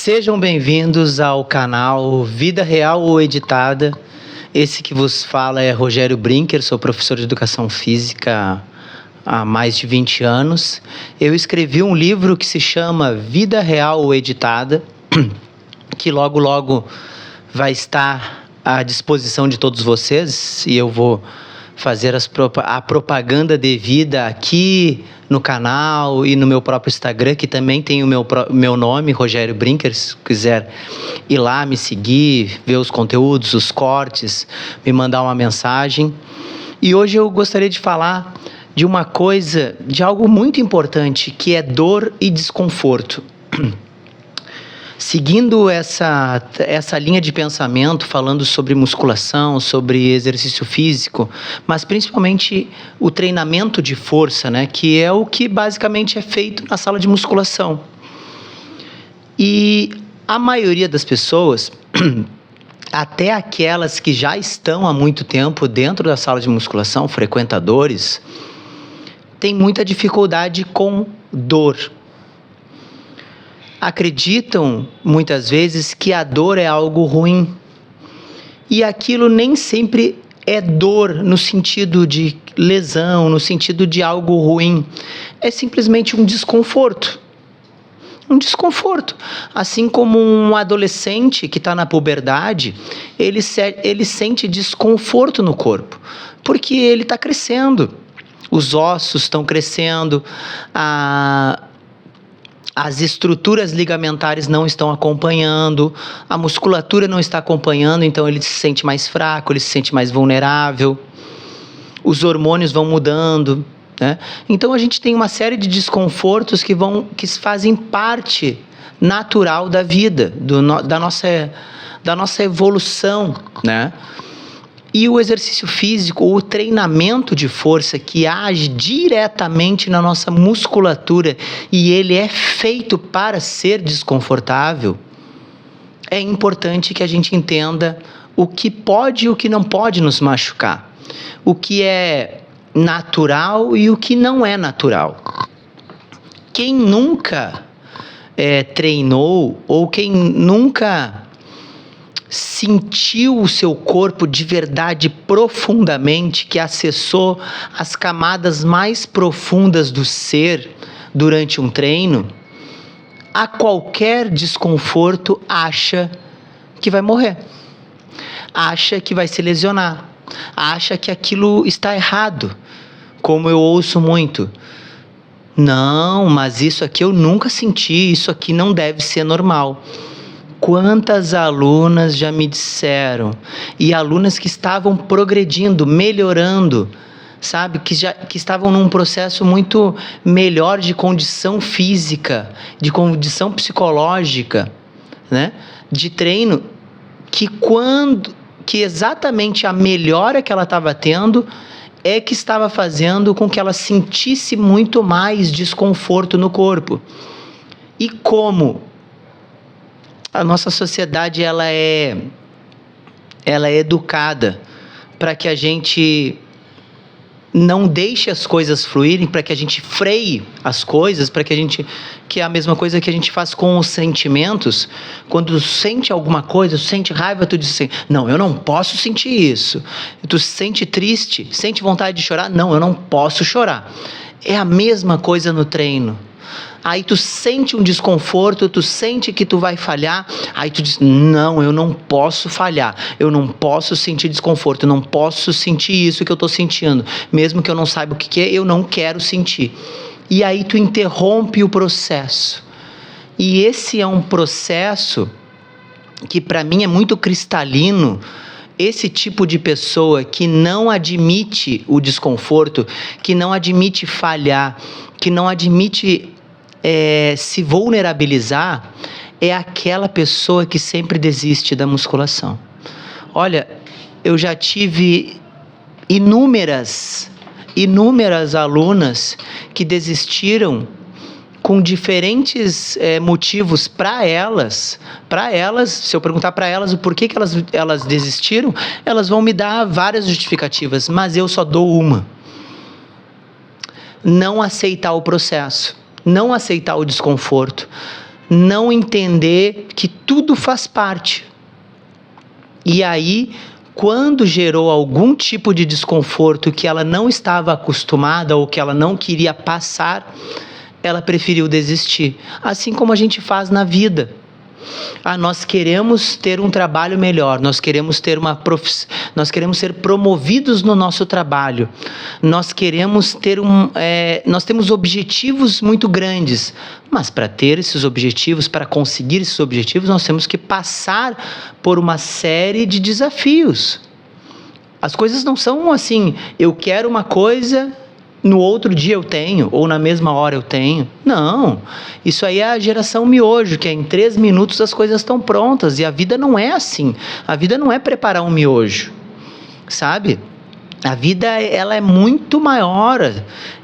Sejam bem-vindos ao canal Vida Real ou Editada. Esse que vos fala é Rogério Brinker, sou professor de Educação Física há mais de 20 anos. Eu escrevi um livro que se chama Vida Real ou Editada, que logo vai estar à disposição de todos vocês, e eu vou fazer a propaganda devida aqui no canal e no meu próprio Instagram, que também tem o meu nome, Rogério Brinker. Se quiser ir lá, me seguir, ver os conteúdos, os cortes, me mandar uma mensagem. E hoje eu gostaria de falar de uma coisa, de algo muito importante, que é dor e desconforto. Seguindo essa linha de pensamento, falando sobre musculação, sobre exercício físico, mas principalmente o treinamento de força, né, que é o que basicamente é feito na sala de musculação. E a maioria das pessoas, até aquelas que já estão há muito tempo dentro da sala de musculação, frequentadores, tem muita dificuldade com dor. Acreditam, muitas vezes, que a dor é algo ruim. E aquilo nem sempre é dor no sentido de lesão, no sentido de algo ruim. É simplesmente um desconforto. Um desconforto. Assim como um adolescente que está na puberdade, ele sente desconforto no corpo, porque ele está crescendo. Os ossos estão crescendo, as estruturas ligamentares não estão acompanhando, a musculatura não está acompanhando, então ele se sente mais fraco, ele se sente mais vulnerável, os hormônios vão mudando, né? Então a gente tem uma série de desconfortos que fazem parte natural da vida, da nossa evolução, né? E o exercício físico, o treinamento de força que age diretamente na nossa musculatura e ele é feito para ser desconfortável, é importante que a gente entenda o que pode e o que não pode nos machucar, o que é natural e o que não é natural. Quem nunca treinou ou quem nunca sentiu o seu corpo de verdade profundamente, que acessou as camadas mais profundas do ser durante um treino, a qualquer desconforto acha que vai morrer, acha que vai se lesionar, acha que aquilo está errado, como eu ouço muito. Não, mas isso aqui eu nunca senti, isso aqui não deve ser normal. Quantas alunas já me disseram, e alunas que estavam progredindo, melhorando, sabe, que estavam num processo muito melhor de condição física, de condição psicológica, né, de treino, que exatamente a melhora que ela estava tendo é que estava fazendo com que ela sentisse muito mais desconforto no corpo. E como a nossa sociedade ela é educada para que a gente não deixe as coisas fluírem, para que a gente freie as coisas, que é a mesma coisa que a gente faz com os sentimentos. Quando sente alguma coisa, sente raiva, tu diz assim, não, eu não posso sentir isso. Tu se sente triste, sente vontade de chorar, não, eu não posso chorar. É a mesma coisa no treino. Aí tu sente um desconforto, tu sente que tu vai falhar, aí tu diz, não, eu não posso falhar, eu não posso sentir desconforto, eu não posso sentir isso que eu estou sentindo, mesmo que eu não saiba o que é, eu não quero sentir. E aí tu interrompe o processo. E esse é um processo que para mim é muito cristalino. Esse tipo de pessoa que não admite o desconforto, que não admite falhar, que não admite se vulnerabilizar, é aquela pessoa que sempre desiste da musculação. Olha, eu já tive inúmeras alunas que desistiram com diferentes motivos para elas, se eu perguntar para elas o porquê que elas desistiram, elas vão me dar várias justificativas, mas eu só dou uma: não aceitar o processo, não aceitar o desconforto, não entender que tudo faz parte. E aí, quando gerou algum tipo de desconforto que ela não estava acostumada ou que ela não queria passar, ela preferiu desistir. Assim como a gente faz na vida. Nós queremos ter um trabalho melhor, nós queremos ter nós queremos ser promovidos no nosso trabalho, nós queremos ter nós temos objetivos muito grandes, mas para ter esses objetivos, para conseguir esses objetivos, nós temos que passar por uma série de desafios. As coisas não são assim, eu quero uma coisa, no outro dia eu tenho, ou na mesma hora eu tenho. Não, isso aí é a geração miojo, que em 3 minutos as coisas estão prontas, e a vida não é assim. A vida não é preparar um miojo, sabe? A vida, ela é muito maior,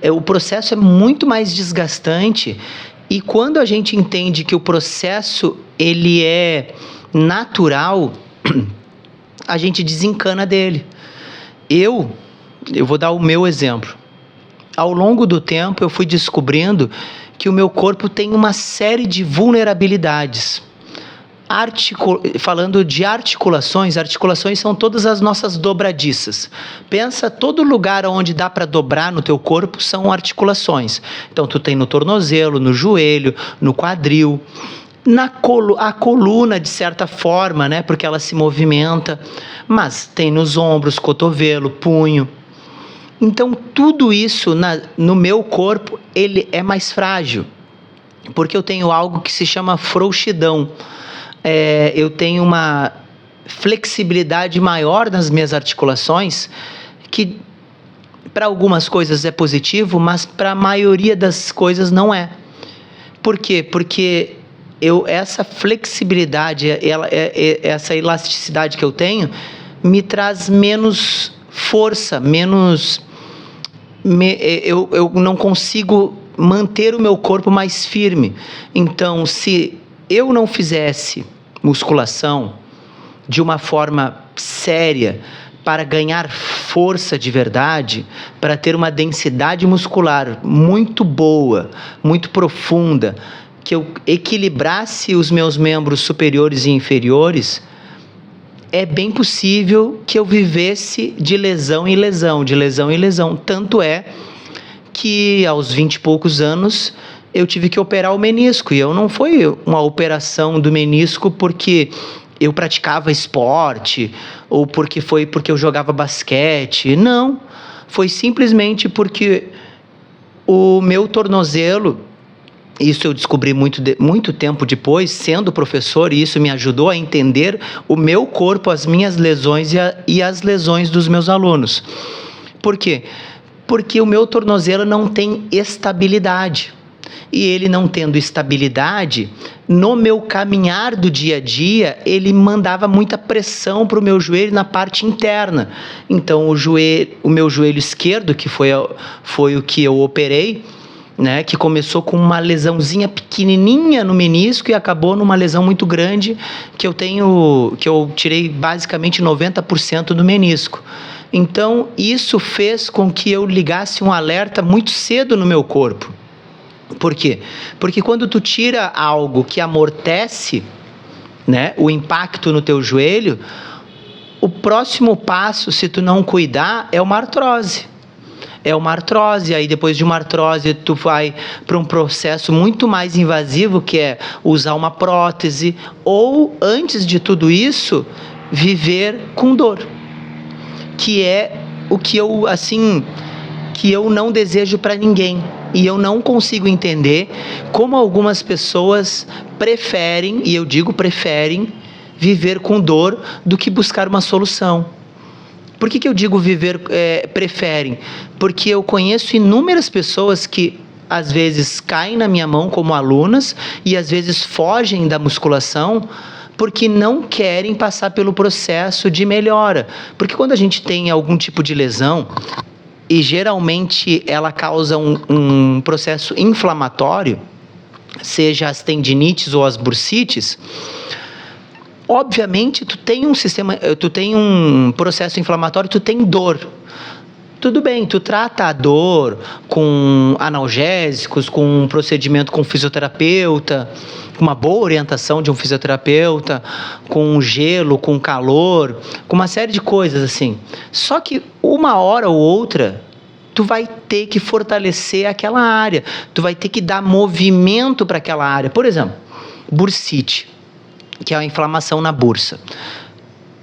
o processo é muito mais desgastante, e quando a gente entende que o processo, ele é natural, a gente desencana dele. Eu vou dar o meu exemplo. Ao longo do tempo, eu fui descobrindo que o meu corpo tem uma série de vulnerabilidades. Falando de articulações são todas as nossas dobradiças. Pensa, todo lugar onde dá para dobrar no teu corpo são articulações. Então, tu tem no tornozelo, no joelho, no quadril, a coluna, de certa forma, né, porque ela se movimenta, mas tem nos ombros, cotovelo, punho. Então, tudo isso no meu corpo, ele é mais frágil, porque eu tenho algo que se chama frouxidão. Eu tenho uma flexibilidade maior nas minhas articulações, que para algumas coisas é positivo, mas para a maioria das coisas não é. Por quê? Porque essa flexibilidade, essa elasticidade que eu tenho, me traz menos força, eu não consigo manter o meu corpo mais firme. Então, se eu não fizesse musculação de uma forma séria para ganhar força de verdade, para ter uma densidade muscular muito boa, muito profunda, que eu equilibrasse os meus membros superiores e inferiores, é bem possível que eu vivesse de lesão em lesão, de lesão em lesão. Tanto é que aos 20 e poucos anos eu tive que operar o menisco. E não foi uma operação do menisco porque eu praticava esporte ou porque eu jogava basquete. Não, foi simplesmente porque o meu tornozelo, isso eu descobri muito tempo depois, sendo professor, e isso me ajudou a entender o meu corpo, as minhas lesões e as lesões dos meus alunos. Por quê? Porque o meu tornozelo não tem estabilidade. E ele não tendo estabilidade, no meu caminhar do dia a dia, ele mandava muita pressão para o meu joelho na parte interna. Então, o meu joelho esquerdo, que foi o que eu operei, né, que começou com uma lesãozinha pequenininha no menisco e acabou numa lesão muito grande que eu tirei basicamente 90% do menisco. Então, isso fez com que eu ligasse um alerta muito cedo no meu corpo. Por quê? Porque quando tu tira algo que amortece, né, o impacto no teu joelho, o próximo passo, se tu não cuidar, é uma artrose. Aí depois de uma artrose tu vai para um processo muito mais invasivo, que é usar uma prótese, ou antes de tudo isso, viver com dor, que é o que eu não desejo para ninguém. E eu não consigo entender como algumas pessoas preferem, e eu digo preferem, viver com dor do que buscar uma solução. Por que eu digo preferem? Porque eu conheço inúmeras pessoas que às vezes caem na minha mão como alunas e às vezes fogem da musculação porque não querem passar pelo processo de melhora. Porque quando a gente tem algum tipo de lesão, e geralmente ela causa um processo inflamatório, seja as tendinites ou as bursites, obviamente tu tem um processo inflamatório, tu tem dor. tudo bem, tu trata a dor com analgésicos, com um procedimento com fisioterapeuta, com uma boa orientação de um fisioterapeuta, com gelo, com calor, com uma série de coisas assim. Só que uma hora ou outra, tu vai ter que fortalecer aquela área, tu vai ter que dar movimento para aquela área. Por exemplo, bursite, que é a inflamação na bursa.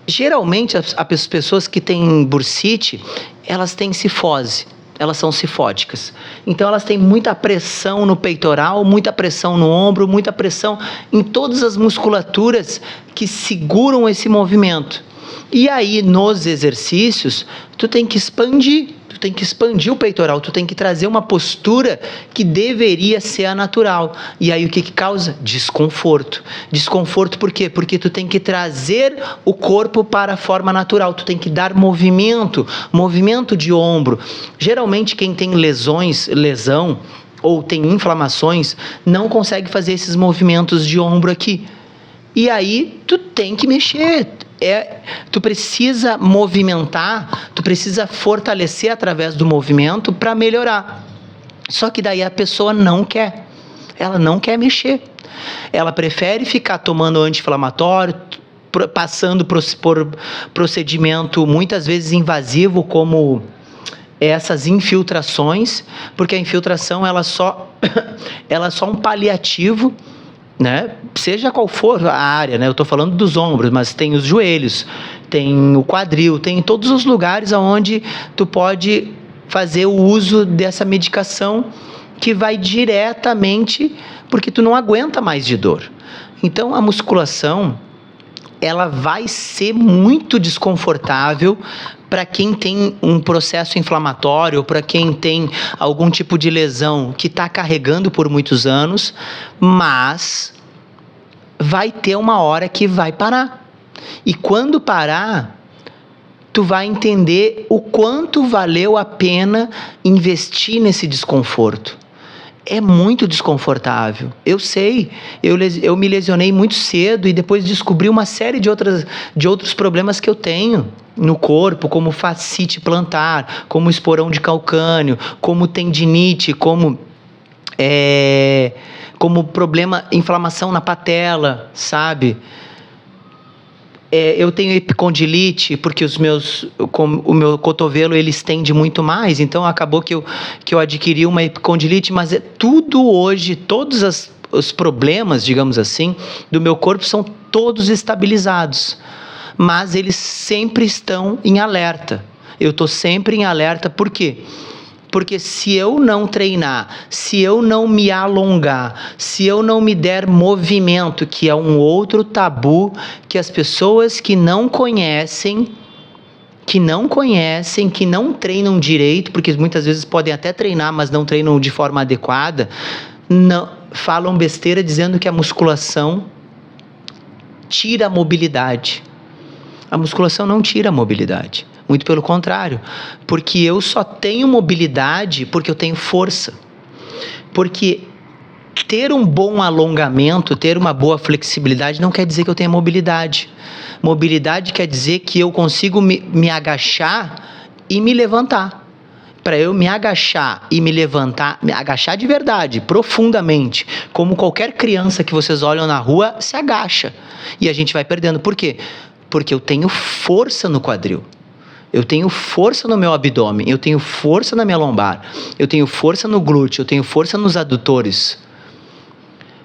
Geralmente, as pessoas que têm bursite, elas têm cifose, elas são cifóticas. Então, elas têm muita pressão no peitoral, muita pressão no ombro, muita pressão em todas as musculaturas que seguram esse movimento. E aí, nos exercícios, tu tem que expandir o peitoral, tu tem que trazer uma postura que deveria ser a natural. E aí o que causa? Desconforto. Desconforto por quê? Porque tu tem que trazer o corpo para a forma natural, tu tem que dar movimento de ombro. Geralmente quem tem lesão ou tem inflamações, não consegue fazer esses movimentos de ombro aqui. E aí tu tem que mexer. Tu precisa movimentar, tu precisa fortalecer através do movimento para melhorar. Só que daí a pessoa não quer. Ela não quer mexer. Ela prefere ficar tomando anti-inflamatório, passando por procedimento muitas vezes invasivo, como essas infiltrações, porque a infiltração ela é só um paliativo, né? Seja qual for a área, né? Eu estou falando dos ombros, mas tem os joelhos, tem o quadril, tem todos os lugares onde tu pode fazer o uso dessa medicação que vai diretamente, porque tu não aguenta mais de dor. Então a musculação, ela vai ser muito desconfortável para quem tem um processo inflamatório, para quem tem algum tipo de lesão que está carregando por muitos anos, mas vai ter uma hora que vai parar. E quando parar, tu vai entender o quanto valeu a pena investir nesse desconforto. É muito desconfortável. Eu sei, eu me lesionei muito cedo e depois descobri uma série de outros problemas que eu tenho no corpo, como fascite plantar, como esporão de calcânio, como tendinite, como problema, inflamação na patela, sabe? Eu tenho epicondilite, porque o meu cotovelo ele estende muito mais, então acabou que eu adquiri uma epicondilite, mas tudo hoje, todos os problemas, digamos assim, do meu corpo são todos estabilizados, mas eles sempre estão em alerta. Eu estou sempre em alerta, por quê? Porque se eu não treinar, se eu não me alongar, se eu não me der movimento, que é um outro tabu que as pessoas que não conhecem, que não treinam direito, porque muitas vezes podem até treinar, mas não treinam de forma adequada, falam besteira dizendo que a musculação tira a mobilidade. A musculação não tira a mobilidade. Muito pelo contrário, porque eu só tenho mobilidade porque eu tenho força. Porque ter um bom alongamento, ter uma boa flexibilidade não quer dizer que eu tenha mobilidade. Mobilidade quer dizer que eu consigo me agachar e me levantar. Para eu me agachar e me levantar, me agachar de verdade, profundamente, como qualquer criança que vocês olham na rua se agacha. E a gente vai perdendo. Por quê? Porque eu tenho força no quadril. Eu tenho força no meu abdômen, eu tenho força na minha lombar, eu tenho força no glúteo, eu tenho força nos adutores.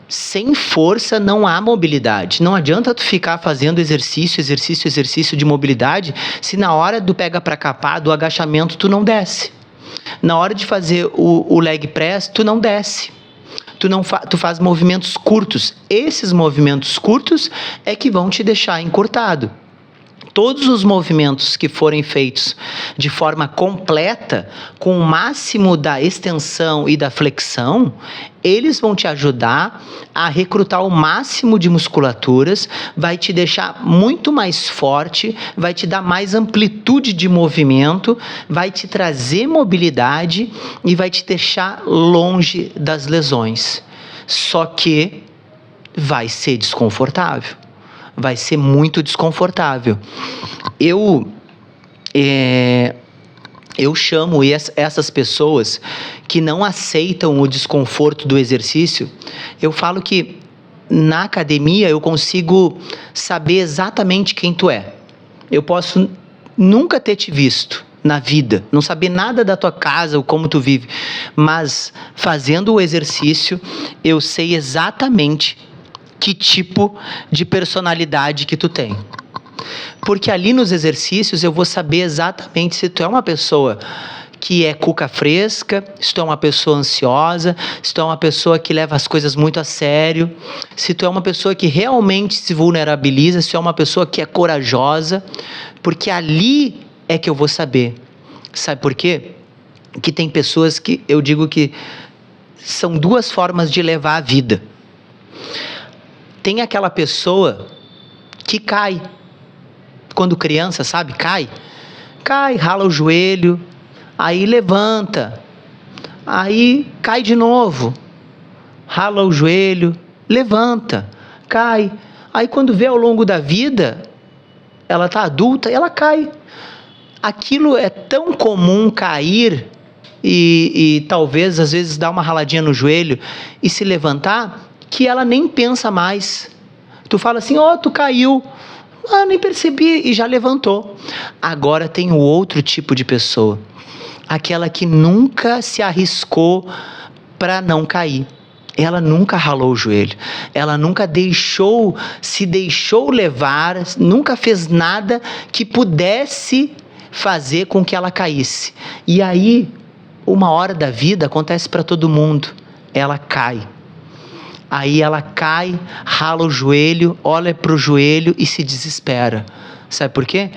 Sem força não há mobilidade. Não adianta tu ficar fazendo exercício de mobilidade, se na hora do pega para capar, do agachamento, tu não desce. Na hora de fazer o leg press, tu não desce. Tu faz movimentos curtos. Esses movimentos curtos é que vão te deixar encurtado. Todos os movimentos que forem feitos de forma completa, com o máximo da extensão e da flexão, eles vão te ajudar a recrutar o máximo de musculaturas, vai te deixar muito mais forte, vai te dar mais amplitude de movimento, vai te trazer mobilidade e vai te deixar longe das lesões. Só que vai ser desconfortável. Vai ser muito desconfortável. Eu eu chamo essas pessoas que não aceitam o desconforto do exercício, eu falo que na academia eu consigo saber exatamente quem tu é. Eu posso nunca ter te visto na vida, não saber nada da tua casa ou como tu vive, mas fazendo o exercício eu sei exatamente que tipo de personalidade que tu tem. Porque ali nos exercícios eu vou saber exatamente se tu é uma pessoa que é cuca fresca, se tu é uma pessoa ansiosa, se tu é uma pessoa que leva as coisas muito a sério, se tu é uma pessoa que realmente se vulnerabiliza, se tu é uma pessoa que é corajosa, porque ali é que eu vou saber. Sabe por quê? Que tem pessoas que eu digo que são duas formas de levar a vida. Tem aquela pessoa que cai. Quando criança, sabe? Cai, rala o joelho, aí levanta, aí cai de novo, rala o joelho, levanta, cai. Aí quando vê ao longo da vida, ela está adulta e ela cai. Aquilo é tão comum cair e talvez às vezes dar uma raladinha no joelho e se levantar, que ela nem pensa mais. Tu fala assim, tu caiu. Nem percebi e já levantou. Agora tem o outro tipo de pessoa, aquela que nunca se arriscou para não cair. Ela nunca ralou o joelho, ela nunca se deixou levar, nunca fez nada que pudesse fazer com que ela caísse. E aí, uma hora da vida acontece para todo mundo, ela cai. Aí ela cai, rala o joelho, olha para o joelho e se desespera. Sabe por quê?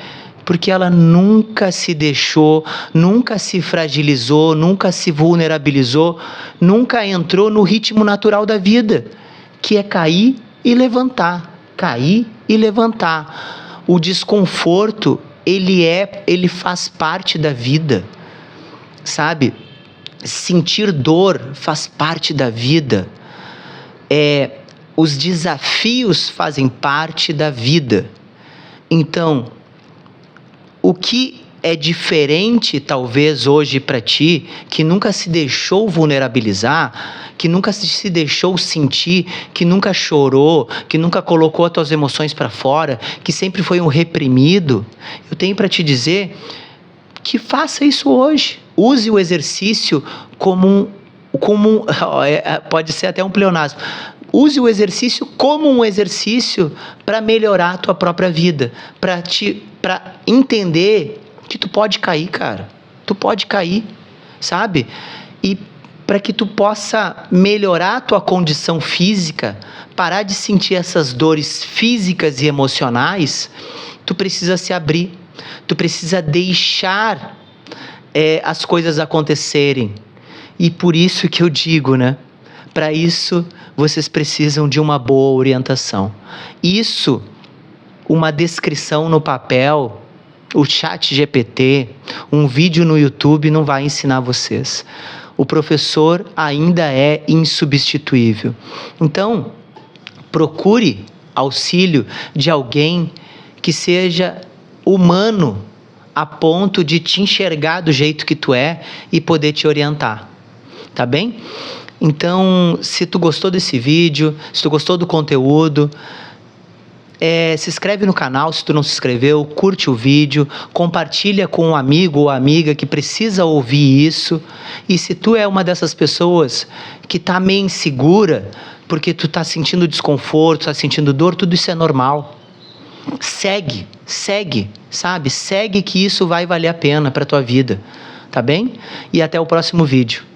Porque ela nunca se deixou, nunca se fragilizou, nunca se vulnerabilizou, nunca entrou no ritmo natural da vida, que é cair e levantar, cair e levantar. O desconforto, ele faz parte da vida, sabe? Sentir dor faz parte da vida. Os desafios fazem parte da vida. Então, o que é diferente talvez hoje para ti, que nunca se deixou vulnerabilizar, que nunca se deixou sentir, que nunca chorou, que nunca colocou as tuas emoções para fora, que sempre foi um reprimido, eu tenho para te dizer que faça isso hoje. Use o exercício pode ser até um pleonasmo. Use o exercício como um exercício para melhorar a tua própria vida, para entender que tu pode cair, cara. Tu pode cair, sabe? E para que tu possa melhorar a tua condição física, parar de sentir essas dores físicas e emocionais, tu precisa se abrir. Tu precisa deixar as coisas acontecerem. E por isso que eu digo, né? Para isso, vocês precisam de uma boa orientação. Isso, uma descrição no papel, o ChatGPT, um vídeo no YouTube não vai ensinar vocês. O professor ainda é insubstituível. Então, procure auxílio de alguém que seja humano a ponto de te enxergar do jeito que tu é e poder te orientar. Tá bem? Então, se tu gostou desse vídeo, se tu gostou do conteúdo, se inscreve no canal se tu não se inscreveu, curte o vídeo, compartilha com um amigo ou amiga que precisa ouvir isso. E se tu é uma dessas pessoas que tá meio insegura, porque tu tá sentindo desconforto, tá sentindo dor, tudo isso é normal. Segue, sabe? Segue que isso vai valer a pena para tua vida, tá bem? E até o próximo vídeo.